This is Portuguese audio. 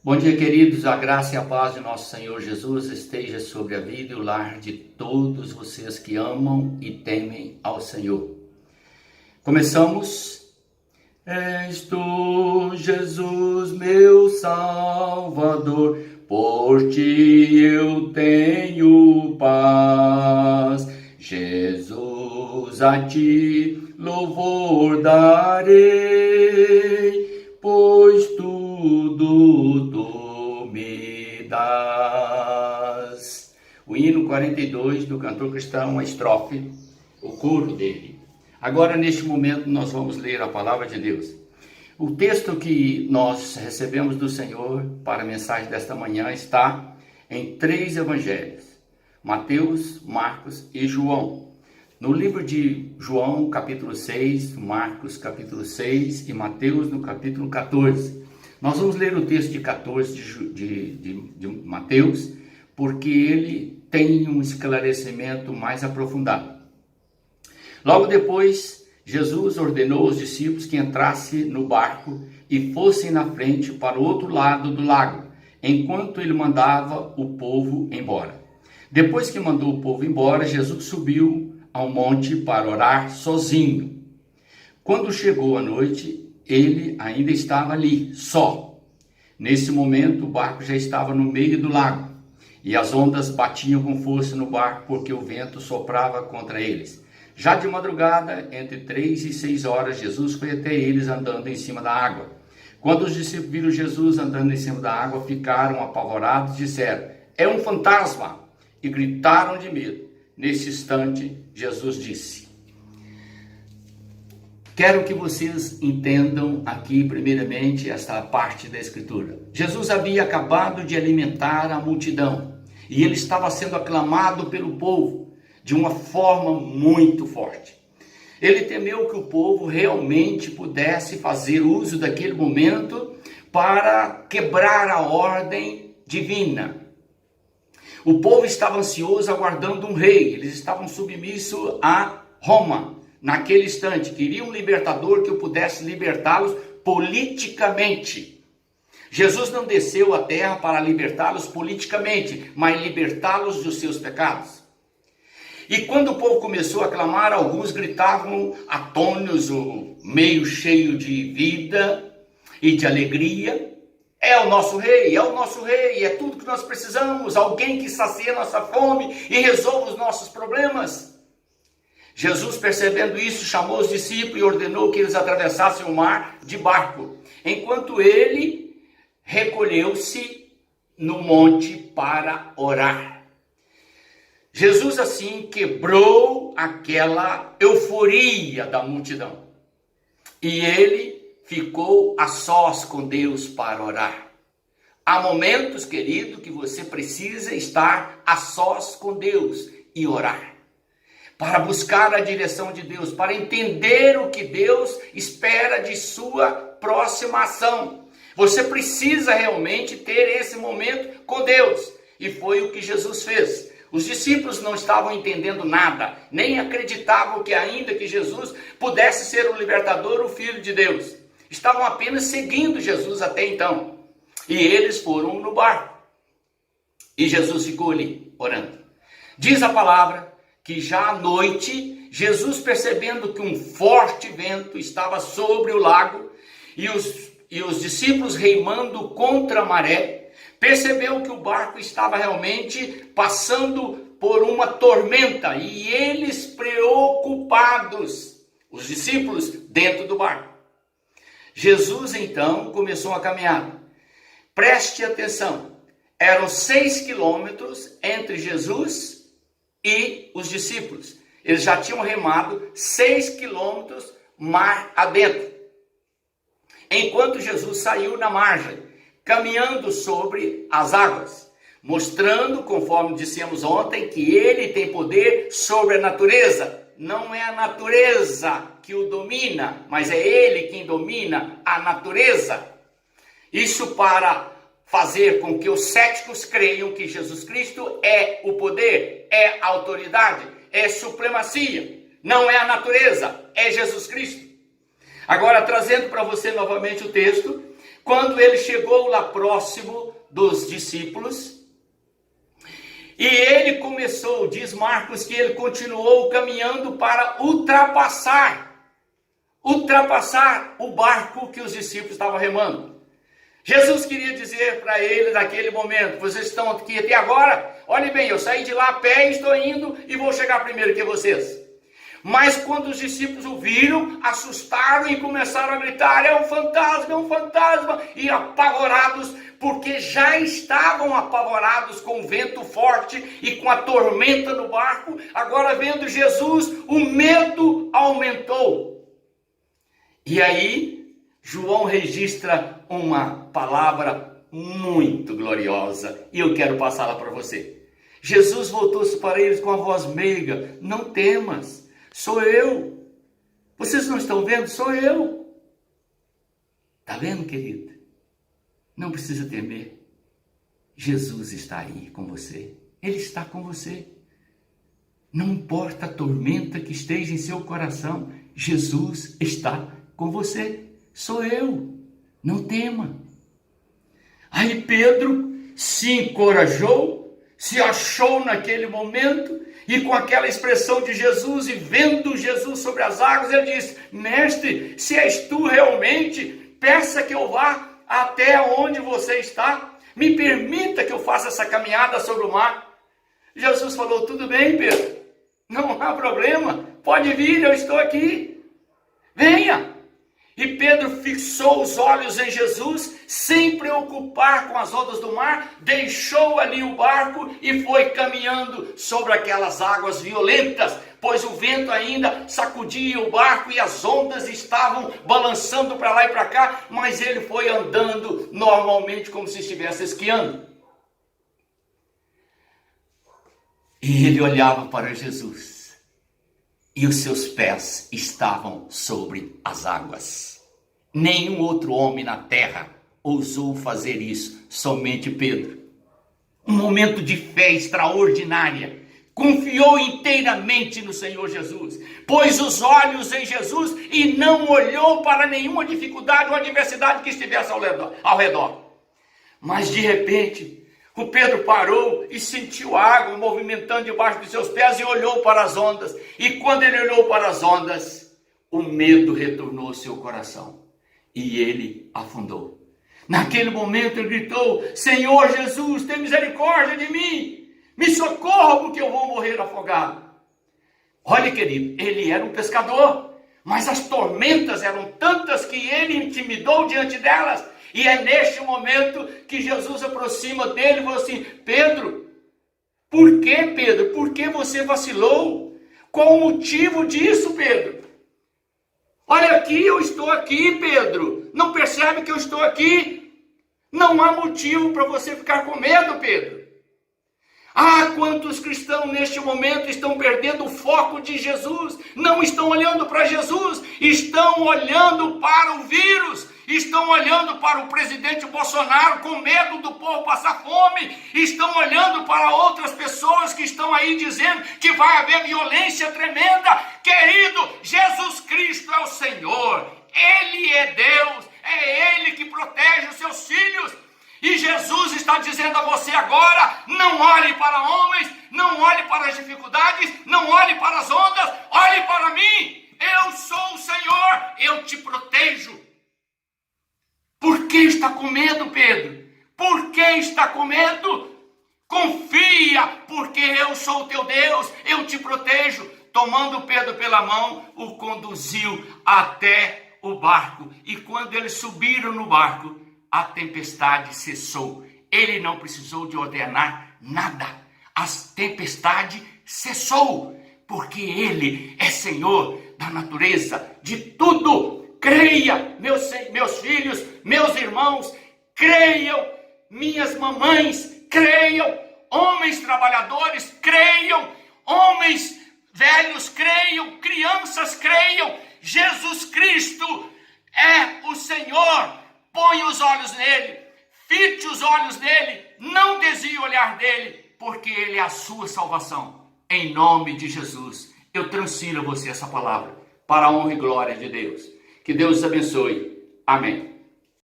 Bom dia, queridos. A graça e a paz de nosso Senhor Jesus esteja sobre a vida e o lar de todos vocês que amam e temem ao Senhor. Começamos. És tu, Jesus, meu Salvador, por ti eu tenho paz. Jesus, a ti louvor darei, pois tudo tu me dás. O hino 42 do cantor cristão, a estrofe, o coro dele. Agora, neste momento, nós vamos ler a palavra de Deus. O texto que nós recebemos do Senhor para a mensagem desta manhã está em 3 evangelhos: Mateus, Marcos e João. No livro de João, capítulo 6, Marcos, capítulo 6 e Mateus, no capítulo 14. Nós vamos ler o texto de 14 de Mateus, porque ele tem um esclarecimento mais aprofundado. Logo depois, Jesus ordenou aos discípulos que entrassem no barco e fossem na frente para o outro lado do lago, enquanto ele mandava o povo embora. Depois que mandou o povo embora, Jesus subiu ao monte para orar sozinho. Quando chegou a noite, ele ainda estava ali, só. Nesse momento, o barco já estava no meio do lago, e as ondas batiam com força no barco porque o vento soprava contra eles. Já de madrugada, entre 3 e 6 horas, Jesus foi até eles andando em cima da água. Quando os discípulos viram Jesus andando em cima da água, ficaram apavorados e disseram: "É um fantasma!" e gritaram de medo. Nesse instante, Jesus disse: quero que vocês entendam aqui, primeiramente, esta parte da Escritura. Jesus havia acabado de alimentar a multidão e ele estava sendo aclamado pelo povo de uma forma muito forte. Ele temeu que o povo realmente pudesse fazer uso daquele momento para quebrar a ordem divina. O povo estava ansioso aguardando um rei, eles estavam submissos a Roma. Naquele instante, queriam um libertador que pudesse libertá-los politicamente. Jesus não desceu à terra para libertá-los politicamente, mas libertá-los dos seus pecados. E quando o povo começou a clamar, alguns gritavam atônitos, meio cheio de vida e de alegria: é o nosso rei, é tudo que nós precisamos, alguém que sacie a nossa fome e resolva os nossos problemas. Jesus, percebendo isso, chamou os discípulos e ordenou que eles atravessassem o mar de barco, enquanto ele recolheu-se no monte para orar. Jesus assim quebrou aquela euforia da multidão e ele ficou a sós com Deus para orar. Há momentos, querido, que você precisa estar a sós com Deus e orar, para buscar a direção de Deus, para entender o que Deus espera de sua próxima ação. Você precisa realmente ter esse momento com Deus, e foi o que Jesus fez. Os discípulos não estavam entendendo nada, nem acreditavam que ainda que Jesus pudesse ser o libertador, o Filho de Deus. Estavam apenas seguindo Jesus até então. E eles foram no barco. E Jesus ficou ali, orando. Diz a palavra que já à noite, Jesus, percebendo que um forte vento estava sobre o lago e os discípulos remando contra a maré, percebeu que o barco estava realmente passando por uma tormenta e eles preocupados, os discípulos dentro do barco. Jesus então começou a caminhar. Preste atenção, eram 6 quilômetros entre Jesus e os discípulos. Eles já tinham remado 6 quilômetros mar adentro. Enquanto Jesus saiu na margem, caminhando sobre as águas, mostrando, conforme dissemos ontem, que ele tem poder sobre a natureza. Não é a natureza que o domina, mas é ele quem domina a natureza. Isso para fazer com que os céticos creiam que Jesus Cristo é o poder, é a autoridade, é supremacia. Não é a natureza, é Jesus Cristo. Agora, trazendo para você novamente o texto, quando ele chegou lá próximo dos discípulos, e ele começou, diz Marcos, que ele continuou caminhando para ultrapassar o barco que os discípulos estavam remando. Jesus queria dizer para ele naquele momento: vocês estão aqui até agora, olhem bem, eu saí de lá a pé, estou indo e vou chegar primeiro que vocês. Mas quando os discípulos o viram, assustaram e começaram a gritar: é um fantasma, e apavorados, porque já estavam apavorados com o vento forte e com a tormenta no barco. Agora, vendo Jesus, o medo aumentou. E aí, João registra uma palavra muito gloriosa, e eu quero passá-la para você. Jesus voltou-se para eles com a voz meiga: não temas, sou eu. Vocês não estão vendo? Sou eu. Está vendo, querido? Não precisa temer. Jesus está aí com você. Ele está com você. Não importa a tormenta que esteja em seu coração, Jesus está com você. Sou eu. Não tema. Aí Pedro se encorajou, se achou naquele momento, e com aquela expressão de Jesus, e vendo Jesus sobre as águas, ele disse: mestre, se és tu realmente, peça que eu vá até onde você está, me permita que eu faça essa caminhada sobre o mar. Jesus falou: tudo bem, Pedro, não há problema, pode vir, eu estou aqui, venha. E Pedro fixou os olhos em Jesus, sem preocupar com as ondas do mar, deixou ali o barco e foi caminhando sobre aquelas águas violentas, pois o vento ainda sacudia o barco e as ondas estavam balançando para lá e para cá, mas ele foi andando normalmente como se estivesse esquiando. E ele olhava para Jesus, e os seus pés estavam sobre as águas. Nenhum outro homem na terra ousou fazer isso, somente Pedro. Um momento de fé extraordinária. Confiou inteiramente no Senhor Jesus, pôs os olhos em Jesus e não olhou para nenhuma dificuldade ou adversidade que estivesse ao redor. Mas de repente, o Pedro parou e sentiu a água movimentando debaixo de seus pés e olhou para as ondas. E quando ele olhou para as ondas, o medo retornou ao seu coração e ele afundou. Naquele momento ele gritou: Senhor Jesus, tem misericórdia de mim, me socorra porque eu vou morrer afogado. Olha, querido, ele era um pescador, mas as tormentas eram tantas que ele intimidou diante delas. E é neste momento que Jesus aproxima dele e falou assim: Pedro, por que, Pedro? Por que você vacilou? Qual o motivo disso, Pedro? Olha aqui, eu estou aqui, Pedro. Não percebe que eu estou aqui? Não há motivo para você ficar com medo, Pedro. Ah, quantos cristãos neste momento estão perdendo o foco de Jesus, não estão olhando para Jesus, estão olhando para o vírus, estão olhando para o presidente Bolsonaro com medo do povo passar fome, estão olhando para outras pessoas que estão aí dizendo que vai haver violência tremenda. Querido, Jesus Cristo é o Senhor, Ele é Deus, é Ele que protege os seus filhos. E Jesus está dizendo a você agora: não olhe para homens, não olhe para as dificuldades, não olhe para as ondas, olhe para mim. Eu sou o Senhor, eu te protejo. Por que está com medo, Pedro? Por que está com medo? Confia, porque eu sou o teu Deus, eu te protejo. Tomando Pedro pela mão, o conduziu até o barco. E quando eles subiram no barco, a tempestade cessou. Ele não precisou de ordenar nada. A tempestade cessou, porque Ele é Senhor da natureza, de tudo. Creia, meus filhos, meus irmãos, creiam, minhas mamães, creiam, homens trabalhadores, creiam, homens velhos, creiam, crianças, creiam. Jesus Cristo é o Senhor. Põe os olhos nele, fite os olhos nele, não desvie o olhar dele, porque ele é a sua salvação. Em nome de Jesus, eu transfiro a você essa palavra, para a honra e glória de Deus. Que Deus os abençoe. Amém.